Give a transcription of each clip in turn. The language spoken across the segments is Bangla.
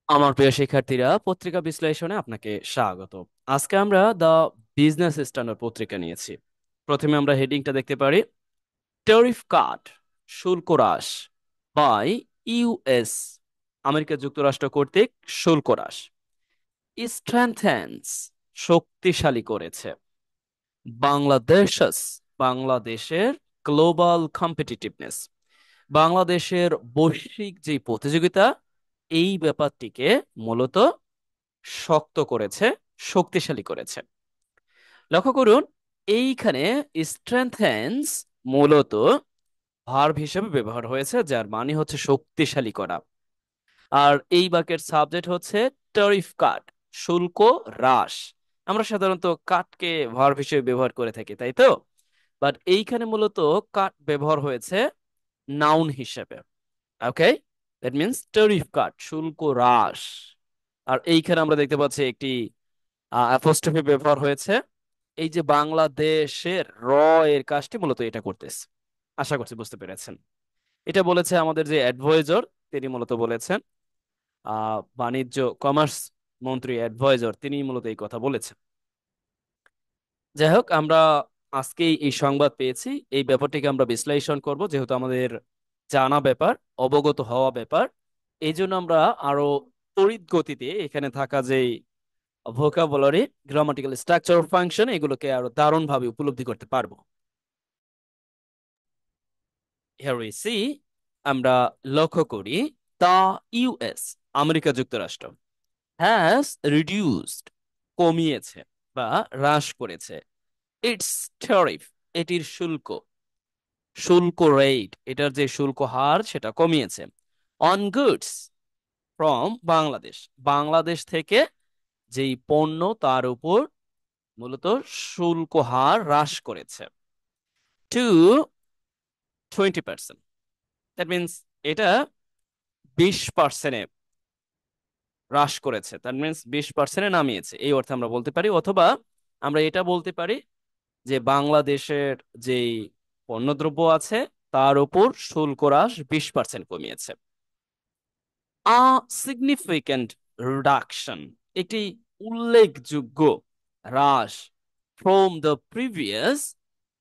আমার প্রিয় শিক্ষার্থীরা, পত্রিকা বিশ্লেষণে আপনাকে স্বাগত। আজকে আমরা দ্য বিজনেস স্ট্যান্ডার্ড পত্রিকা নিয়েছি। প্রথমে আমরা হেডিংটা দেখতে পারি, ট্যারিফ কাট, শুল্ক হ্রাস বাই ইউএস, আমেরিকা যুক্তরাষ্ট্র কর্তৃক শুল্ক হ্রাস, স্ট্রেংথেন্স, শক্তিশালী করেছে, বাংলাদেশ, বাংলাদেশের গ্লোবাল কম্পিটিটিভনেস, বাংলাদেশের বৈশ্বিক যে প্রতিযোগিতা, এই ব্যাপারটিকে মূলত শক্ত করেছে, শক্তিশালী করেছে। লক্ষ্য করুন, এইখানে স্ট্রেংথেন্স মূলত ভার্ব হিসেবে ব্যবহার হয়েছে, যার মানে হচ্ছে শক্তিশালী করা। আর এই বাক্যের সাবজেক্ট হচ্ছে ট্যারিফ কাট, শুল্ক হ্রাস। আমরা সাধারণত কাটকে ভার্ব হিসেবে ব্যবহার করে থাকি, তাই তো? বাট এইখানে মূলত কাট ব্যবহার হয়েছে নাউন হিসেবে। ওকে, দ্যাট মিন্স ট্যারিফ কাট, শুল্ক হ্রাস। আর এইখানে আমরা দেখতে পাচ্ছি একটি অ্যাপোস্ট্রফি ব্যবহার হয়েছে। এই যে বাংলাদেশের এর কাজটি মূলত এটা করতেছে। আশা করছি বুঝতে পেরেছেন। এটা বলেছে আমাদের যে অ্যাডভাইজর, তিনি মূলত বলেছেন। বাণিজ্য কমার্স মন্ত্রী অ্যাডভাইজর তিনি মূলত এই কথা বলেছেন। যাই হোক, আমরা আজকেই এই সংবাদ পেয়েছি, এই ব্যাপারটিকে আমরা বিশ্লেষণ করব, যেহেতু আমাদের জানা ব্যাপার, অবগত হওয়া ব্যাপার। এই জন্য আমরা আরো তড়িৎ গতিতে এখানে থাকা যে ভোকাবুলারি, গ্রামাটিক্যাল স্ট্রাকচার, ফাংশন, এগুলোকে আরো দারুণভাবে উপলব্ধি করতে পারবো। হিয়ার উই সি, আমরা লক্ষ্য করি, দা ইউএস, আমেরিকা যুক্তরাষ্ট্র, হ্যাজ রিডিউসড, কমিয়েছে বা হ্রাস করেছে, ইটস ট্যারিফ, এটির শুল্ক, শুল্ক রেট, এটার যে শুল্ক হার সেটা কমিয়েছে, on goods from Bangladesh, Bangladesh থেকে যেই পণ্য তার উপর মূলত শুল্ক হার হ্রাস করেছে, টু 20%। দ্যাট মিনস এটা 20% হ্রাস করেছে, দ্যাট মিনস 20% নামিয়েছে, এই অর্থে আমরা বলতে পারি। অথবা আমরা এটা বলতে পারি যে বাংলাদেশের যেই পণ্যদ্রব্য আছে তার উপর শুল্ক হ্রাস 20% কমিয়েছে। আ সিগনিফিক্যান্ট রিডাকশন, একটি উল্লেখযোগ্য হ্রাস, ফ্রম দ্য প্রিভিয়াস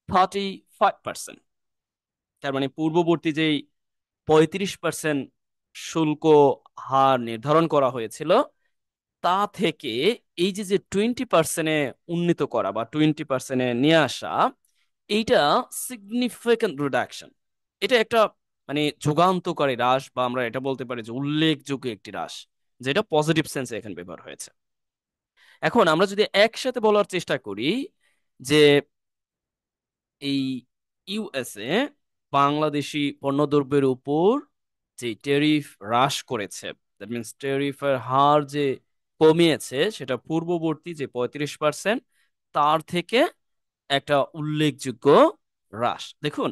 35%, তার মানে পূর্ববর্তী যেই 35% শুল্ক হার নির্ধারণ করা হয়েছিল, তা থেকে এই যে যে 20%-এ উন্নীত করা বা 20%-এ নিয়ে আসা, এইটা সিগনিফিক্যান্ট রিডাকশন। এটা একটা মানে যুগান্তকারী হ্রাস, বা আমরা এটা বলতে পারি যে উল্লেখযোগ্য একটি হ্রাস, যেটা পজিটিভ সেন্সে এখানে ব্যবহার হয়েছে। এখন আমরা যদি একসাথে বলার চেষ্টা করি যে এই ইউএসএ বাংলাদেশি পণ্যদ্রব্যের উপর যে ট্যারিফ হ্রাস করেছে, দ্যাট মিনস ট্যারিফের হার যে কমিয়েছে, সেটা পূর্ববর্তী যে 35% তার থেকে একটা উল্লেখযোগ্য হ্রাস। দেখুন,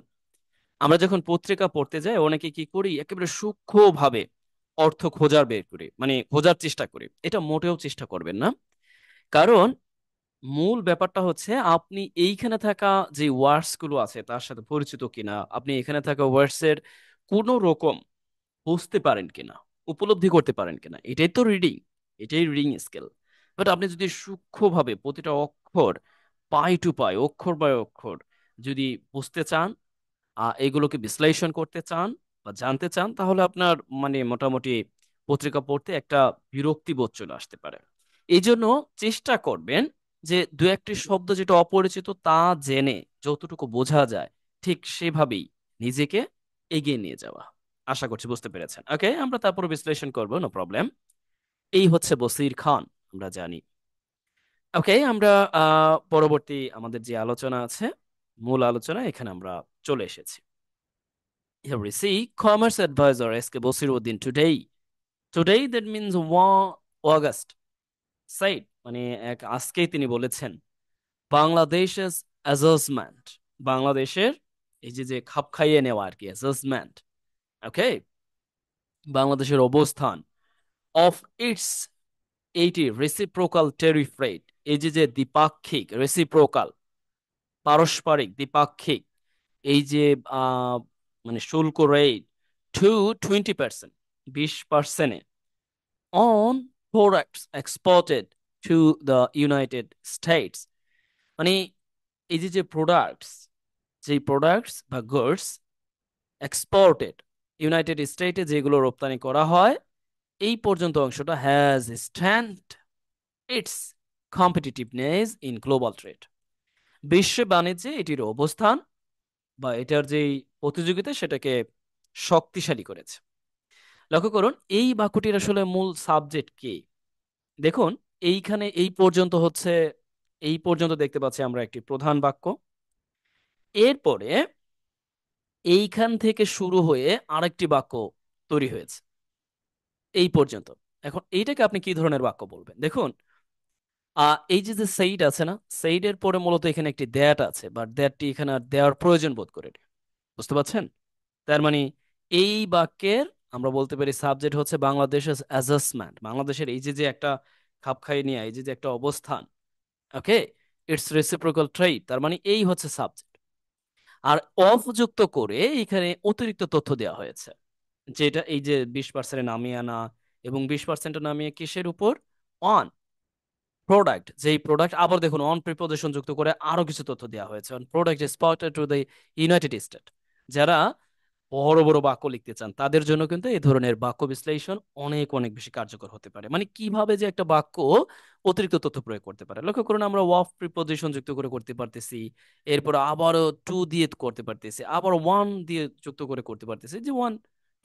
আমরা যখন পত্রিকা পড়তে যাই, অনেকে কি করি, একেবারে সূক্ষ্মভাবে অর্থ খোঁজার বের করি, মানে খোঁজার চেষ্টা করি। এটা মোটেও চেষ্টা করবেন না। কারণ মূল ব্যাপারটা হচ্ছে আপনি এইখানে থাকা যে ওয়ার্ডস গুলো আছে তার সাথে পরিচিত কিনা, আপনি এখানে থাকা ওয়ার্ডস এর কোন রকম বুঝতে পারেন কিনা, উপলব্ধি করতে পারেন কিনা, এটাই তো রিডিং, এটাই রিডিং স্কিল। বাট আপনি যদি সূক্ষ্মভাবে প্রতিটা অক্ষর, পাই টু পাই, অক্ষর বাই অক্ষর যদি বুঝতে চান, এগুলোকে বিশ্লেষণ করতে চান বা জানতে চান, তাহলে আপনার মানে মোটামুটি পত্রিকা পড়তে একটা বিরক্তি বোধ চলে আসতে পারে। এই জন্য চেষ্টা করবেন যে দু একটি শব্দ যেটা অপরিচিত তা জেনে যতটুকু বোঝা যায় ঠিক সেভাবেই নিজেকে এগিয়ে নিয়ে যাওয়া। আশা করছি বুঝতে পেরেছেন। ওকে, আমরা তারপর বিশ্লেষণ করবো, নো প্রবলেম। এই হচ্ছে বসির খান, আমরা জানি। ওকে, আমরা পরবর্তী আমাদের যে আলোচনা আছে, মূল আলোচনা, এখানে আমরা চলে এসেছি। Here we see Commerce Advisor S.K. Bosiruddin today. Today, that means 1 August. Said, মানে এক আজকেই তিনি বলেছেন, বাংলাদেশের অ্যাসেসমেন্ট, বাংলাদেশের এই যে যে খাপ খাইয়ে নেওয়া আর কি, অ্যাসেসমেন্ট। ওকে, বাংলাদেশের অবস্থান, of its eighty reciprocal tariff rate, এই যে যে দ্বিপাক্ষিক, রেসিপ্রোকাল, পারস্পরিক, দ্বিপাক্ষিক, এই যে আহ মানে শুল্ক rate, two 20%, 20%, on products exported to the United States। মানে এই যে যে প্রোডাক্টস, যে প্রোডাক্টস বা গুডস এক্সপোর্টেড ইউনাইটেড স্টেটে যেগুলো রপ্তানি করা হয়, এই পর্যন্ত অংশটা has stand it's competitiveness in global trade. বিশ্ব বাণিজ্যে এটির অবস্থান বা এটার যেই প্রতিযোগিতা সেটাকে শক্তিশালী করেছে। লক্ষ্য করুন এই বাক্যটির আসলে মূল সাবজেক্ট কি। দেখুন এইখানে এই পর্যন্ত হচ্ছে, এই পর্যন্ত দেখতে পাচ্ছি আমরা একটি প্রধান বাক্য, এরপরে এইখান থেকে শুরু হয়ে আরেকটি বাক্য তৈরি হয়েছে এই পর্যন্ত। এখন এইটাকে আপনি কি ধরনের বাক্য বলবেন? দেখুন এই যে যে সেইড আছে না, সেইডের পরে মূলত এখানে একটি দ্যাট আছে, বাট দ্যাটটি এখানে আর দেওয়ার প্রয়োজন বোধ করে না। বুঝতে পারছেন? তার মানে এই বাক্যের আমরা বলতে পারি সাবজেক্ট হচ্ছে বাংলাদেশের অ্যাডজাস্টমেন্ট, বাংলাদেশের এই যে যে একটা খাপ খাইয়ে নিয়ে এই যে যে একটা অবস্থান। ওকে, ইটস রেসিপ্রোকাল ট্রেড, তার মানে এই হচ্ছে সাবজেক্ট। আর অফ যুক্ত করে এখানে অতিরিক্ত তথ্য দেওয়া হয়েছে, যেটা এই যে 20% নামিয়ে আনা, এবং 20% নামিয়ে কিসের উপর? অন প্রোডাক্ট, যেই প্রোডাক্ট, আবার দেখুন অন প্রিপোজিশন যুক্ত করে আরো কিছু তথ্য দেওয়া হয়েছে, on product exported to the United state. যারা বড় বড় বাক্য লিখতে চান তাদের জন্য কিন্তু এই ধরনের বাক্য বিশ্লেষণ অনেক অনেক বেশি কার্যকর হতে পারে। মানে কিভাবে যে একটা বাক্য অতিরিক্ত তথ্য প্রয়োগ করতে পারে। লক্ষ্য করুন আমরা ওয়াফ প্রিপোজিশন যুক্ত করে করতে পারতেছি, এরপর আবারও টু দিয়ে করতে পারতেছি, আবার ওয়ান দিয়ে যুক্ত করে করতে পারতেছি, যে ওয়ান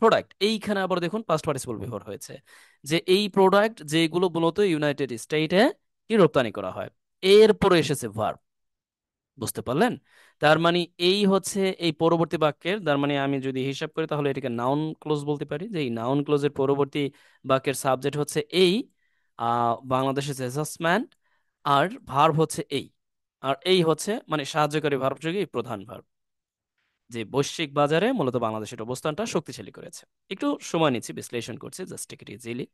প্রোডাক্ট। এইখানে আবার দেখুন পাস্ট পার্টিসিপল ব্যবহার হয়েছে, যে এই প্রোডাক্ট যেগুলো মূলত ইউনাইটেড স্টেটে কি রপ্তানি করা হয়। এরপরে এসেছে ভার্ব। বুঝতে পারলেন? তার মানে এই হচ্ছে এই পরবর্তী বাক্যের, তার মানে আমি যদি হিসাব করি তাহলে এটাকে নাউন ক্লোজ বলতে পারি, যে এই নাউন ক্লোজের পরবর্তী বাক্যের সাবজেক্ট হচ্ছে এই বাংলাদেশের অ্যাডজাস্টমেন্ট, আর ভার্ব হচ্ছে এই, আর এই হচ্ছে মানে সাহায্যকারী ভার্ব যোগে এই প্রধান ভার্ব, যে বৈশ্বিক বাজারে মূলত বাংলাদেশের অবস্থানটা শক্তিশালী করেছে। একটু সময় নিচ্ছি, বিশ্লেষণ করছি, জাস্ট টেক ইট ইজিলি।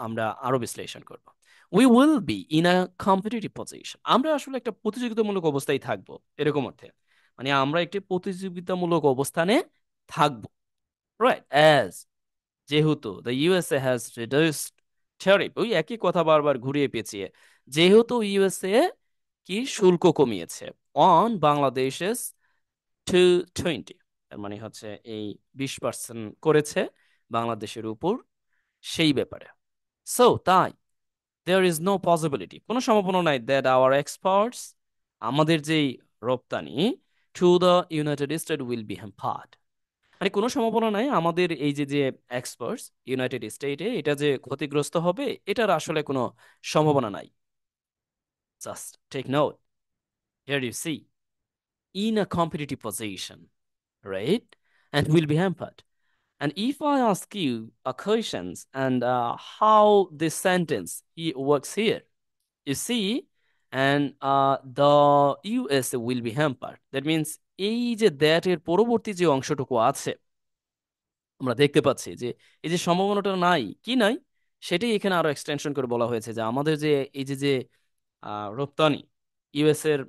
আমরা আরো বিশ্লেষণ করব। We will be in a competitive position, আমরা আসলে একটা প্রতিযোগিতামূলক অবস্থায় থাকবো, এরকম অর্থে। মানে আমরা একটি প্রতিযোগিতামূলক অবস্থানে থাকবো, রাইট? অ্যাজ, যেহেতু the USA has reduced tariff, ওই একই কথা বারবার ঘুরিয়ে পেঁচিয়ে, যেহেতু ইউএসএ কি শুল্ক কমিয়েছে অন বাংলাদেশের 220, তার মানে হচ্ছে এই 20% করেছে বাংলাদেশের উপর, সেই ব্যাপারে। সো তাই there is no possibility, কোনো সম্ভাবনা নাই, that our exports, আমাদের যেই রপ্তানি to the United States will be hampered, মানে কোনো সম্ভাবনা নাই আমাদের এই যে যে এক্সপোর্টস ইউনাইটেড স্টেটে এটা যে ক্ষতিগ্রস্ত হবে, এটার আসলে কোনো সম্ভাবনা নাই। Just take note, here you see, in a competitive position, right, and will be hampered. And if I ask you a questions and how this sentence works here, you see, and the USA will be hampered. That means এই যে দ্যাট এর পরবর্তী যে অংশটুকু আছে আমরা দেখতে পাচ্ছি যে এই যে সম্ভাবনাটা নাই, কি নাই, সেটাই এখানে আরো এক্সটেনশন করে বলা হয়েছে, যে আমাদের যে এই যে যে রপ্তানি ইউএস এর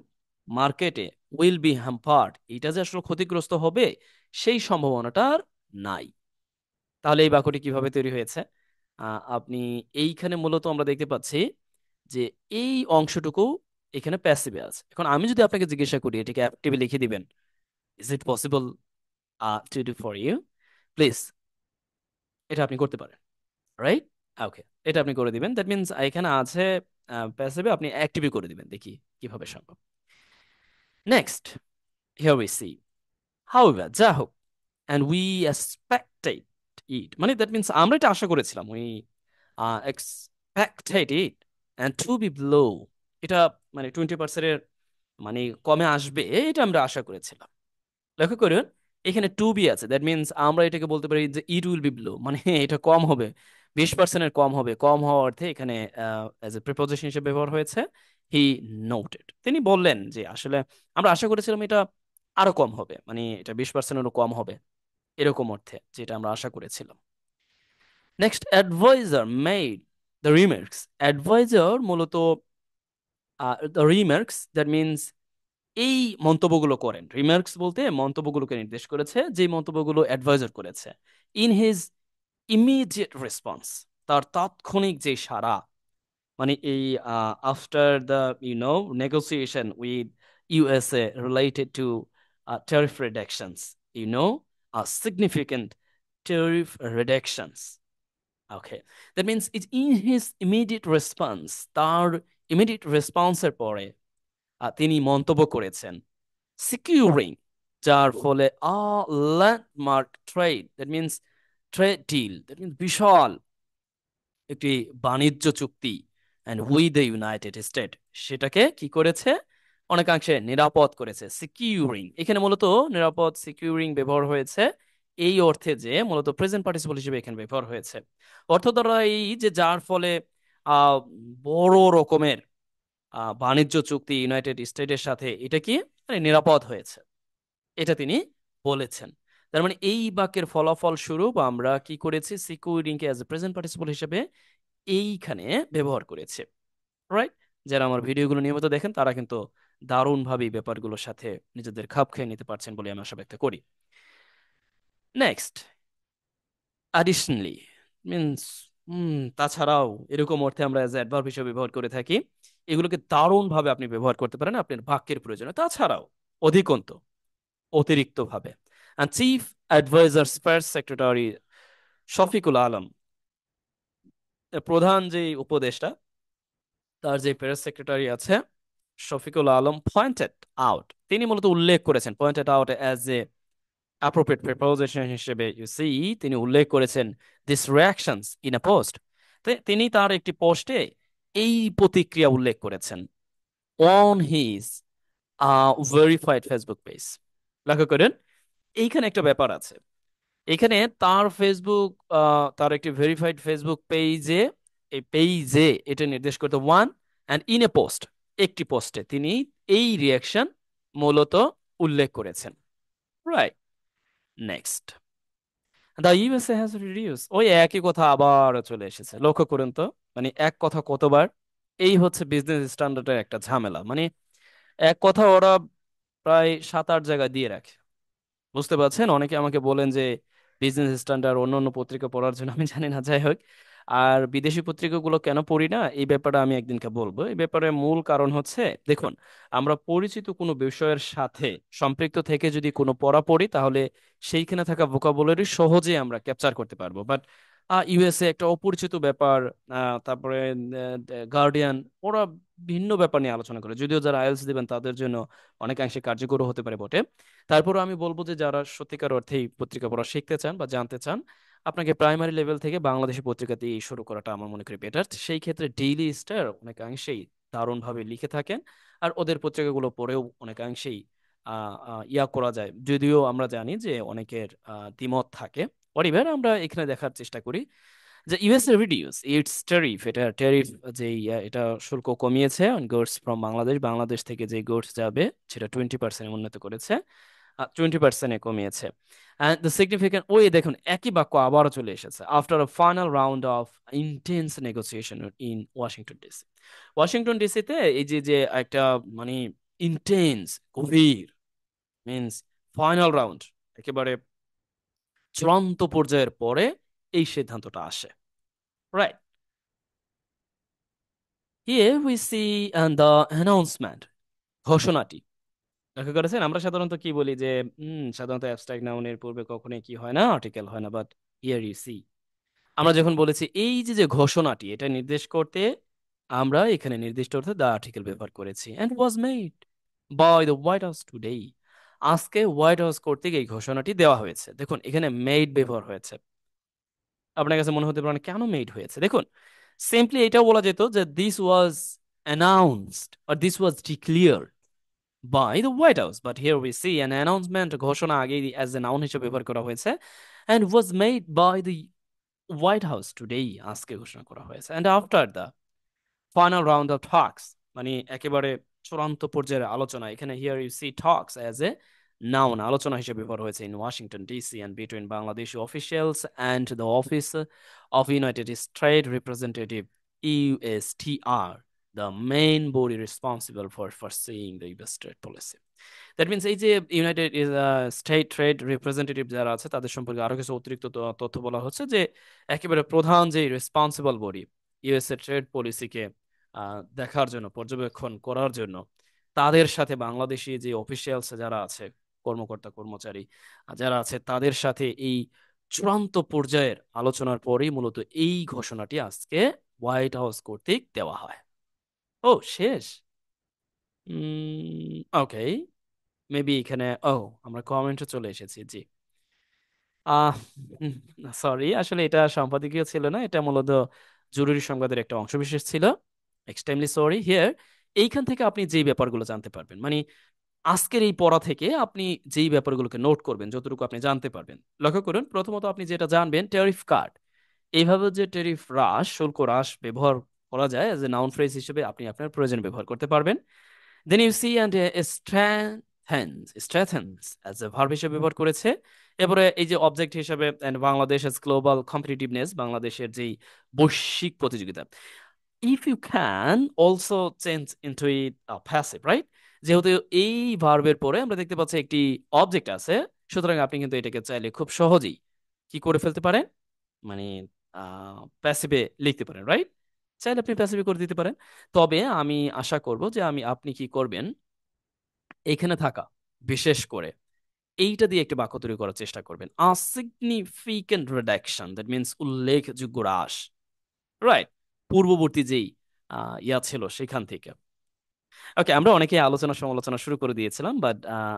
মার্কেটে উইল বি হ্যাম্পার্ড, এটা যে আসলে ক্ষতিগ্রস্ত হবে সেই সম্ভাবনাটা আর নাই। তাহলে এই বাক্যটি কিভাবে তৈরি হয়েছে? আপনি এইখানে মূলত আমরা দেখতে পাচ্ছি যে এই অংশটুকু এখানে প্যাসিভে আছে। এখন আমি যদি আপনাকে জিজ্ঞাসা করি এটাকে অ্যাক্টিভে লিখে দিবেন, is it possible to do for you? Please, এটা আপনি করতে পারেন, রাইট? ওকে, এটা আপনি করে দিবেন। দ্যাট মিনস এখানে আছে প্যাসিভে, আপনি অ্যাক্টিভে করে দিবেন, দেখি কিভাবে সম্ভব। Next, here we see, however, যা হোক, and we expected it, মানে দ্যাট মিনস আমরা এটা আশা করেছিলাম, we expected it and to be below, এটা মানে 20% মানে কমে আসবে, এটা আমরা আশা করেছিলাম। লক্ষ্য করুন এখানে টু বি আছে, দ্যাট মিনস আমরা এটাকে বলতে পারি যে ইট উইল বি বিলো, মানে এটা কম হবে, 20%-এর কম হবে। কম হওয়ার অর্থে এখানে অ্যাজ এ প্রিপোজিশন হিসেবে ব্যবহার হয়েছে হি নোটেড, তিনি বললেন যে আসলে আমরা আশা করেছিলাম এটা আরো কম হবে, মানে এটা 20%-এরও কম হবে, এরকম অর্থে যেটা আমরা আশা করেছিলাম। Next, adviser made the remarks, adviser মূলত দ্য রিমার্কস, দ্যাট মিনস এই মন্তব্যগুলো করেন, রিমার্কস বলতে মন্তব্যগুলোকে নির্দেশ করেছে, যে মন্তব্যগুলো অ্যাডভাইজার করেছে, ইন হিজ ইমিডিয়েট রেসপন্স, তার তাৎক্ষণিক যে সাড়া, মানে এই after the negotiation with USA related to tariff reductions, significant tariff reductions. Okay, that means it's in his immediate response, তার ইমিডিয়েট রেসপন্সের পরে তিনি মন্তব্য করেছেন সিকিউরিং, যার ফলে landmark trade, that means trade deal, that means বিশাল একটি বাণিজ্য চুক্তি and with the United State, সেটাকে কি করেছে, অনেকাংশে নিরাপদ করেছে। সিকিউরিং, এখানে মূলত নিরাপদ সিকিউরিং ব্যবহার হয়েছে এই অর্থে যে মূলত প্রেজেন্ট পার্টিসিপল হিসেবে এখানে ব্যবহার হয়েছে। অর্থ দ্বারা এই যে যার ফলে আহ বড় রকমের বাণিজ্য চুক্তি ইউনাইটেড স্টেটের সাথে এটা কি মানে নিরাপদ হয়েছে, এটা তিনি বলেছেন। তার মানে এই বাক্যের ফলাফল স্বরূপ আমরা কি করেছি, securing K as a present participle হিসেবে এইখানে ব্যবহার করেছে। রাইট, যারা আমার ভিডিওগুলো নিয়মিত দেখেন তারা কিন্তু দারুণভাবে এই ব্যাপারগুলোর সাথে নিজেদের খাপ খেয়ে নিতে পারছেন বলে আমি আশা ব্যক্ত করি। নেক্সট, অ্যাডিশনালি মিনস তাছাড়াও, এরকম অর্থে আমরা অ্যাজ অ্যাডভার্ব হিসেবে ব্যবহার করে থাকি। এগুলোকে দারুণভাবে আপনি ব্যবহার করতে পারেন আপনার বাক্যের প্রয়োজনে। তাছাড়াও, অধিকন্ত, অতিরিক্ত ভাবে। চিফ অ্যাডভাইজার স্পেস সেক্রেটারি শফিকুল আলম, প্রধান যে উপদেষ্টা, তার যে প্রেস সেক্রেটারি আছে শফিকুল আলম, পয়েন্টেড আউট, তিনি মূলত উল্লেখ করেছেন, pointed out as a appropriate preposition হিসেবে ইউ সি, তিনি উল্লেখ করেছেন this reactions in a post, তিনি তার একটি পোস্টে এই প্রতিক্রিয়া উল্লেখ করেছেন on his verified Facebook page. লক্ষ্য করেন এইখানে একটা ব্যাপার আছে, এখানে তার ফেসবুক, তার একটি ভেরিফাইড ফেসবুক পেজে, এই পেজে এটা নির্দেশ করতে one, and in a post, একটি পোস্টে তিনি এই রিয়াকশন মূলত উল্লেখ করেছেন। Right, next, the USA has reduce, ওই একই কথা আবার চলে এসেছে। লক্ষ্য করুন তো, মানে এক কথা কতবার, এই হচ্ছে বিজনেস স্ট্যান্ডার্ডের একটা ঝামেলা। মানে এক কথা ওরা প্রায় 7-8 জায়গায় দিয়ে রাখে। বুঝতে পারছেন, অনেকে আমাকে বলেন যে বিজনেস স্ট্যান্ডার্ড অন্য অন্য পত্রিকা পড়ার জন্য, আমি জানি না, যাই হোক। আর বিদেশি পত্রিকাগুলো কেন পড়ি না এই ব্যাপারে আমি একদিনকে বলবো। এই ব্যাপারে মূল কারণ হচ্ছে, দেখুন, আমরা পরিচিত কোনো বিষয়ের সাথে সম্পৃক্ত থেকে যদি কোনো পড়া পড়ি তাহলে সেইখানে থাকা ভোকাবুলারি সহজে আমরা ক্যাপচার করতে পারবো। বাট ইউএসএ একটা অপরিচিত ব্যাপার, তারপরে গার্ডিয়ান, ওরা ভিন্ন ব্যাপার নিয়ে আলোচনা করে, যদিও যারা আইএলস দিবেন তাদের জন্য অনেকাংশে কার্যকর হতে পারে বটে। তারপরও আমি বলবো যে যারা সত্যিকার অর্থেই পত্রিকা পড়া শিখতে চান বা জানতে চান, আপনাকে প্রাইমারি লেভেল থেকে বাংলাদেশি পত্রিকা দিয়ে শুরু করাটা আমার মনে করি বেটার। সেই ক্ষেত্রে ডেইলি স্টার অনেকাংশেই দারুণভাবে লিখে থাকেন, আর ওদের পত্রিকাগুলো পড়েও অনেকাংশেই ইয়া করা যায়, যদিও আমরা জানি যে অনেকের দ্বিমত থাকে। পরিবার আমরা এখানে দেখার চেষ্টা করি যে ইউএসএ রিডিউস ইটস ট্যারিফ, এটা ট্যারিফ, যে এটা শুল্ক কমিয়েছে on goods from Bangladesh, Bangladesh থেকে যে গুডস যাবে সেটা 20% উন্নত করেছে, 20% কমিয়েছে। অ্যান্ড দ্য সিগনিফিকেন্ট, ওই দেখুন একই বাক্য আবারও চলে এসেছে, after a final round of intense negotiation in Washington DC. Washington ডিসিতে এই যে যে একটা মানে ইন্টেন্স, গভীর, মিনস ফাইনাল রাউন্ড, একেবারে চূড়ান্ত পর্যায়ের পরে এই সিদ্ধান্তটা আসে। Right, here we see the announcement, ঘোষণাটি। লক্ষ্য করেছেন, আমরা সাধারণত কি বলি যে সাধারণত অ্যাবস্ট্রাক্ট নাউনের পূর্বে কখনোই কি হয় না, আর্টিকেল হয় না, বাট হিয়ার ইউ সি, আমরা যখন বলেছি এই যে যে ঘোষণাটি, এটা নির্দেশ করতে আমরা এখানে নির্দিষ্ট অর্থে দ্য আর্টিকেল ব্যবহার করেছি, and was made by the White House today, আজকে হোয়াইট হাউস কর্তৃক এই ঘোষণাটি দেওয়া হয়েছে। দেখুন এখানে মেড ব্যবহার হয়েছে। আপনার কাছে মনে হতে পারে কেন মেড হয়েছে, দেখুন সিম্পলি এটাও বলা যেত যে this was announced or this was declared by the White House, but here we see an announcement, ঘোষণা আগে as a noun হিসেবে ব্যবহার করা হয়েছে, and was made by the White House today, আজকে ঘোষণা করা হয়েছে, and after the final round of talks, মানে একেবারে চূড়ান্ত পর্যায়ের আলোচনা, এখানে here you see talks as a noun, আলোচনা হিসেবে ব্যবহার হয়েছে in Washington DC and between Bangladeshi officials and the office of United States Trade Representative USTR, the main body responsible for foreseeing the US trade policy. That means এই যে ইউনাইটেড স্টেট ট্রেড রিপ্রেজেন্টেটিভ যারা আছে তাদের সম্পর্কে আরো কিছু অতিরিক্ত তথ্য বলা হচ্ছে যে একেবারে প্রধান যে রেসপন্সিবল বডি ইউএস এর ট্রেড পলিসিকে দেখার জন্য পর্যবেক্ষণ করার জন্য তাদের সাথে বাংলাদেশি যে অফিসিয়ালস যারা আছে কর্মকর্তা কর্মচারী যারা আছে তাদের সাথে এই চূড়ান্ত পর্যায়ের আলোচনার পরেই মূলত এই ঘোষণাটি আজকে হোয়াইট হাউস কর্তৃক দেওয়া হয়। ও শেষ। ওকে, মেবি এখানে আমরা কমেন্টে চলে এসেছি, জি। আহ সরি, আসলে এটা সম্পাদকীয় ছিল না, এটা মূলত জরুরি সংবাদের একটা অংশবিশেষ ছিল। Extremely sorry here. এইখান থেকে আপনি যেই ব্যাপারগুলো জানতে পারবেন, মানে আজকের এই পড়া থেকে আপনি যেই ব্যাপারগুলোকে নোট করবেন, যতটুকু আপনি জানতে পারবেন, লক্ষ্য করুন। প্রথমত আপনি যেটা জানবেন, ট্যারিফ কার্ড। এইভাবে যে ট্যারিফ হ্রাস, শুল্ক হ্রাস ব্যবহার করা যায় এজ এ নাউন ফ্রেজ হিসেবে, আপনি আপনার প্রয়োজন ব্যবহার করতে পারবেন। Then you see and strengthens as a verb হিসেবে ব্যবহার করেছে। এরপরে এই যে অবজেক্ট হিসেবে and Bangladesh as global competitiveness, বাংলাদেশের যেই বৈশ্বিক প্রতিযোগিতা। If you can also change into it passive, right? যেহেতু এই ভার্বের পরে আমরা দেখতে পাচ্ছি একটি অবজেক্ট আছে, সুতরাং আপনি কিন্তু এটাকে চাইলে খুব সহজেই কি করে ফেলতে পারেন, মানে প্যাসিভে লিখতে পারেন, রাইট? চাইলে আপনি প্যাসিভে করে দিতে পারেন। তবে আমি আশা করব যে আপনি কি করবেন, এখানে থাকা বিশেষ করে এইটা দিয়ে একটি বাক্য তৈরি করার চেষ্টা করবেন। A significant reduction, that means উল্লেখযোগ্য হ্রাস, রাইট? পূর্ববর্তী যেই ইয়া ছিল সেখান থেকে। ওকে, আমরা অনেকে আলোচনা সমালোচনা শুরু করে দিয়েছিলাম, বাট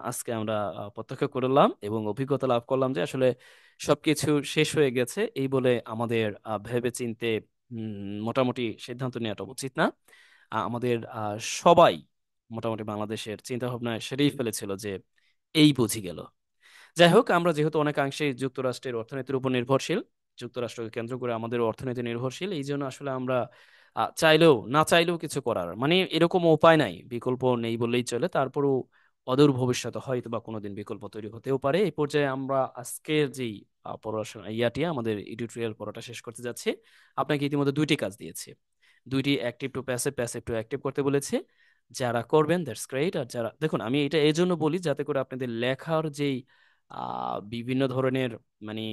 আজকে আমরা প্রত্যক্ষ করলাম এবং অভিজ্ঞতা লাভ করলাম যে আসলে সবকিছু শেষ হয়ে গেছে এই বলে আমাদের ভেবে চিন্তে মোটামুটি সিদ্ধান্ত নেওয়াটা উচিত না। আমাদের সবাই মোটামুটি বাংলাদেশের চিন্তা ভাবনায় সেটাই ফেলেছিল যে এই বুঝি গেল। যাই হোক, আমরা যেহেতু অনেকাংশে যুক্তরাষ্ট্রের অর্থনীতির উপর নির্ভরশীল, যুক্তরাষ্ট্রকে কেন্দ্র করে আমাদের অর্থনীতি নির্ভরশীল, এই জন্য আসলে আমরা চাইলেও না চাইলেও কিছু করার মানে এরকম উপায় নাই, বিকল্প নেই বললেই চলে। তারপরও অদূর ভবিষ্যতে হয়তো বা কোনোদিন বিকল্প তৈরি হতেও পারে। এই পর্যায়ে আমরা আজকের যেই পড়াশোনা আমাদের এডিটোরিয়াল পড়াটা শেষ করতে যাচ্ছি। আপনাকে ইতিমধ্যে দুইটি কাজ দিয়েছি, দুইটি active to passive, passive to active করতে বলেছি। যারা করবেন দ্যাটস গ্রেট। আর যারা, দেখুন আমি এটা এই জন্য বলি যাতে করে আপনাদের লেখার যেই বিভিন্ন ধরনের মানে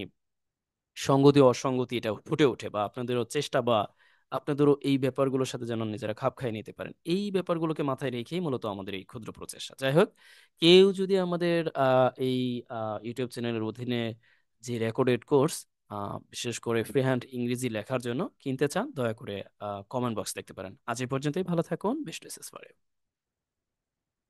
সঙ্গতি অসঙ্গতি এটা ফুটে ওঠে, বা আপনাদেরও চেষ্টা, বা আপনাদেরও এই ব্যাপারগুলোর সাথে যেন নিজেরা খাপ খাইয়ে নিতে পারেন, এই ব্যাপারগুলোকে মাথায় রেখেই মূলত আমাদের এই ক্ষুদ্র প্রচেষ্টা। যাই হোক, কেউ যদি আমাদের এই ইউটিউব চ্যানেলের অধীনে যে রেকর্ডেড কোর্স, বিশেষ করে ফ্রি হ্যান্ড ইংরেজি লেখার জন্য কিনতে চান, দয়া করে কমেন্ট বক্স দেখতে পারেন। আজ এই পর্যন্তই, ভালো থাকুন, বেস্ট উইশেস ফর ইউ।